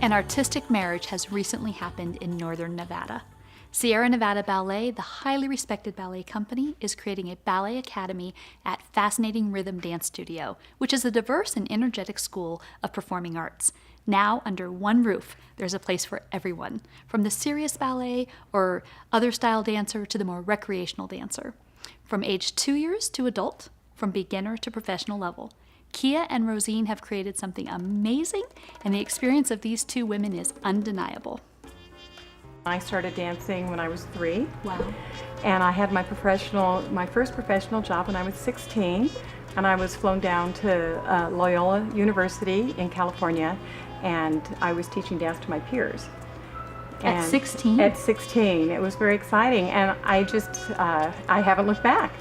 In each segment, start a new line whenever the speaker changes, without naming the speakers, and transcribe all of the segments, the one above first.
An artistic marriage has recently happened in northern Nevada. Sierra Nevada Ballet, the highly respected ballet company, is creating a ballet academy at Fascinating Rhythm Dance Studio, which is a diverse and energetic school of performing arts. Now, under one roof, there's a place for everyone, from the serious ballet or other style dancer to the more recreational dancer. From age 2 years to adult, from beginner to professional level. Kia and Rosine have created something amazing, and the experience of these two women is undeniable.
I started dancing when I was 3.
Wow.
And I had my first professional job when I was 16, and I was flown down to Loyola University in California, and I was teaching dance to my peers.
At 16?
At 16. It was very exciting, and I haven't looked back.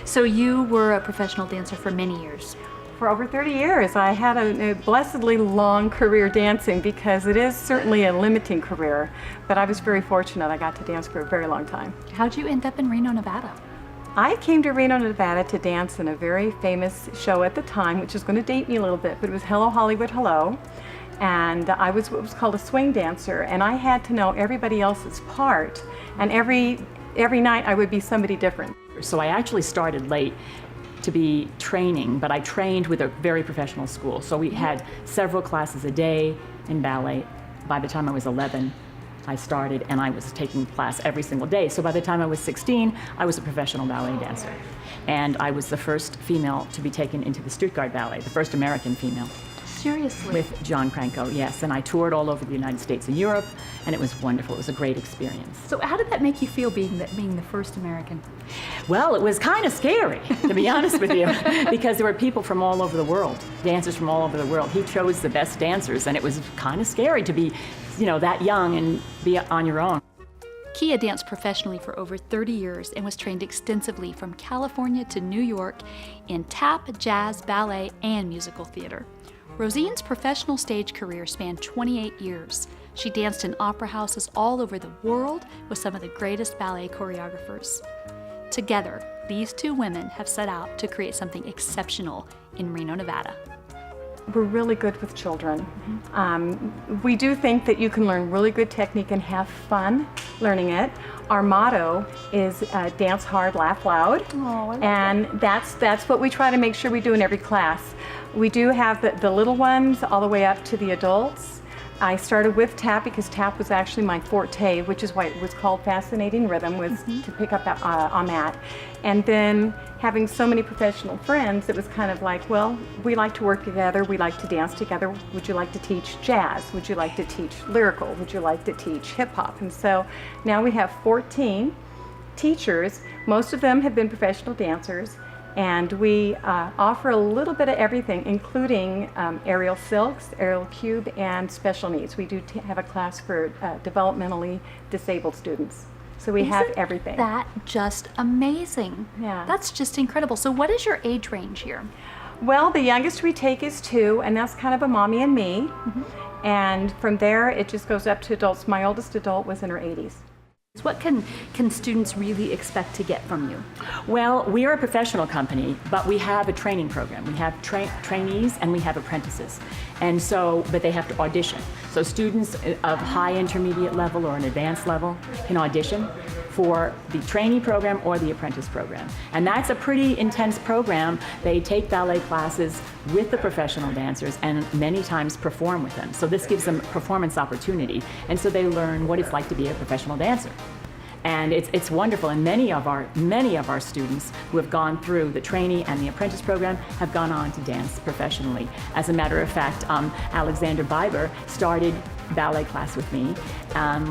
So you were a professional dancer for many years.
For over 30 years. I had a blessedly long career dancing, because it is certainly a limiting career, but I was very fortunate. I got to dance for a very long time.
How'd you end up in Reno, Nevada?
I came to Reno, Nevada to dance in a very famous show at the time, which is going to date me a little bit, but it was Hello Hollywood Hello. And I was what was called a swing dancer, and I had to know everybody else's part, and every night I would be somebody different.
So I actually started late to be training, but I trained with a very professional school. So we had several classes a day in ballet. By the time I was 11, I started, and I was taking class every single day. So by the time I was 16, I was a professional ballet dancer. And I was the first female to be taken into the Stuttgart Ballet, the first American female.
Seriously?
With John Cranko, yes. And I toured all over the United States and Europe, and it was wonderful. It was a great experience.
So how did that make you feel, being the first American?
Well, it was kind of scary, to be honest with you, because there were people from all over the world, dancers from all over the world. He chose the best dancers, and it was kind of scary to be, that young and be on your own.
Kia danced professionally for over 30 years and was trained extensively from California to New York in tap, jazz, ballet, and musical theater. Rosine's professional stage career spanned 28 years. She danced in opera houses all over the world with some of the greatest ballet choreographers. Together, these two women have set out to create something exceptional in Reno, Nevada.
We're really good with children. We do think that you can learn really good technique and have fun learning it. Our motto is dance hard, laugh loud.
Oh, I love
and that's what we try to make sure we do in every class. We do have the little ones all the way up to the adults. I started with tap because tap was actually my forte, which is why it was called Fascinating Rhythm, was to pick up on that. And then having so many professional friends, it was kind of like, well, we like to work together, we like to dance together. Would you like to teach jazz? Would you like to teach lyrical? Would you like to teach hip hop? And so now we have 14 teachers. Most of them have been professional dancers. And we offer a little bit of everything, including aerial silks, aerial cube, and special needs. We do have a class for developmentally disabled students. So we have everything.
That just amazing.
Yeah.
That's just incredible. So what is your age range here?
Well, the youngest we take is 2, and that's kind of a mommy and me. And from there, it just goes up to adults. My oldest adult was in her 80s.
What can students really expect to get from you?
Well, we are a professional company, but we have a training program. We have trainees and we have apprentices. And so, but they have to audition. So students of high intermediate level or an advanced level can audition for the trainee program or the apprentice program. And that's a pretty intense program. They take ballet classes with the professional dancers and many times perform with them. So this gives them performance opportunity. And so they learn what it's like to be a professional dancer. And it's wonderful, and many of our students who have gone through the trainee and the apprentice program have gone on to dance professionally. As a matter of fact, Alexander Biber started ballet class with me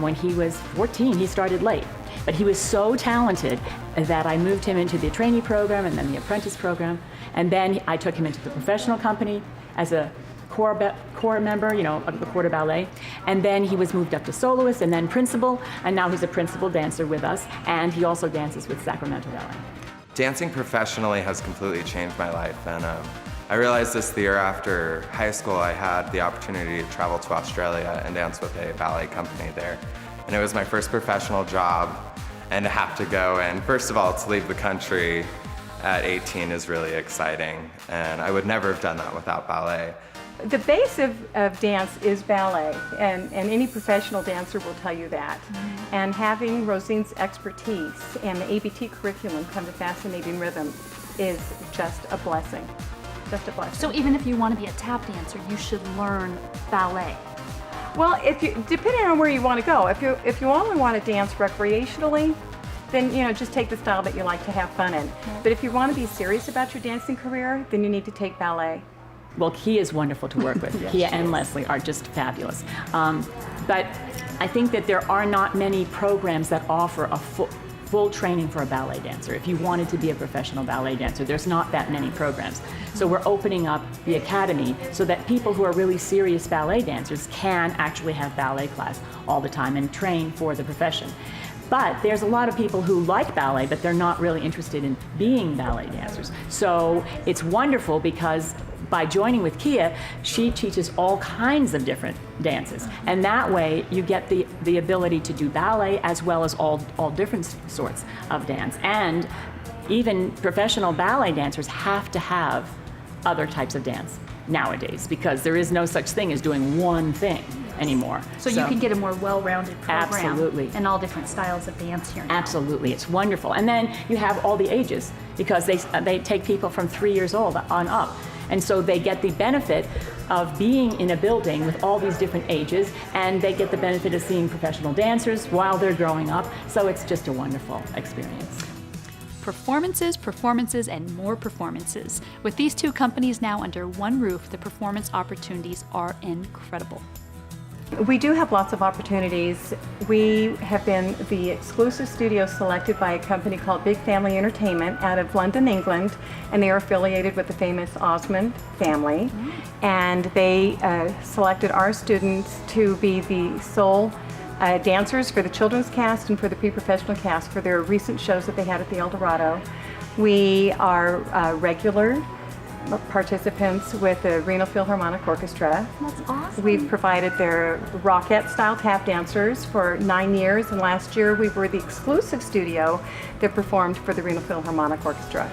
when he was 14. He started late, but he was so talented that I moved him into the trainee program and then the apprentice program, and then I took him into the professional company as a corps member, of the corps de ballet, and then he was moved up to soloist and then principal, and now he's a principal dancer with us, and he also dances with Sacramento Ballet.
Dancing professionally has completely changed my life, and I realized this the year after high school. I had the opportunity to travel to Australia and dance with a ballet company there, and it was my first professional job, and to have to go, and first of all, to leave the country at 18 is really exciting, and I would never have done that without ballet.
The base of dance is ballet, and any professional dancer will tell you that. And having Rosine's expertise and the ABT curriculum come to Fascinating Rhythm is just a blessing. Just a blessing.
So even if you want to be a tap dancer, you should learn ballet.
Well, depending on where you want to go, if you only want to dance recreationally, then just take the style that you like to have fun in. But if you want to be serious about your dancing career, then you need to take ballet.
Well, Kia is wonderful to work with. Kia and Leslie are just fabulous. But I think that there are not many programs that offer a full training for a ballet dancer. If you wanted to be a professional ballet dancer, there's not that many programs. So we're opening up the academy so that people who are really serious ballet dancers can actually have ballet class all the time and train for the profession. But there's a lot of people who like ballet, but they're not really interested in being ballet dancers. So it's wonderful because by joining with Kia, she teaches all kinds of different dances. And that way you get the ability to do ballet as well as all different sorts of dance. And even professional ballet dancers have to have other types of dance nowadays because there is no such thing as doing one thing anymore.
So you can get a more well-rounded program.
Absolutely.
And all different styles of dance here now.
Absolutely, it's wonderful. And then you have all the ages because they take people from 3 years old on up. And so they get the benefit of being in a building with all these different ages, and they get the benefit of seeing professional dancers while they're growing up. So it's just a wonderful experience.
Performances, performances, and more performances. With these two companies now under one roof, the performance opportunities are incredible.
We do have lots of opportunities. We have been the exclusive studio selected by a company called Big Family Entertainment out of London, England, and they are affiliated with the famous Osmond family. And they selected our students to be the sole dancers for the children's cast and for the pre-professional cast for their recent shows that they had at the El Dorado. We are regular participants with the Reno Philharmonic Orchestra.
That's awesome.
We've provided their Rockette-style tap dancers for 9 years, and last year we were the exclusive studio that performed for the Reno Philharmonic Orchestra.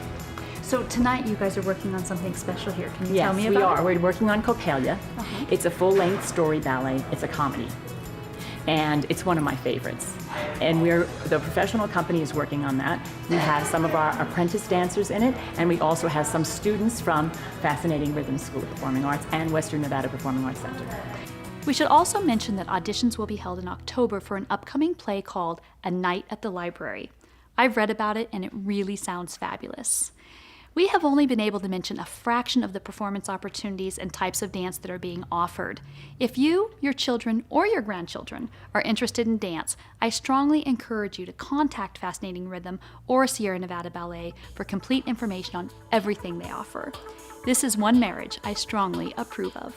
So tonight you guys are working on something special here. Can you tell me
Yes,
about
we are.
it?
We're working on Coppelia. It's a full-length story ballet. It's a comedy. And it's one of my favorites. And the professional company is working on that. We have some of our apprentice dancers in it, and we also have some students from Fascinating Rhythm School of Performing Arts and Western Nevada Performing Arts Center.
We should also mention that auditions will be held in October for an upcoming play called A Night at the Library. I've read about it and it really sounds fabulous. We have only been able to mention a fraction of the performance opportunities and types of dance that are being offered. If you, your children, or your grandchildren are interested in dance, I strongly encourage you to contact Fascinating Rhythm or Sierra Nevada Ballet for complete information on everything they offer. This is one marriage I strongly approve of.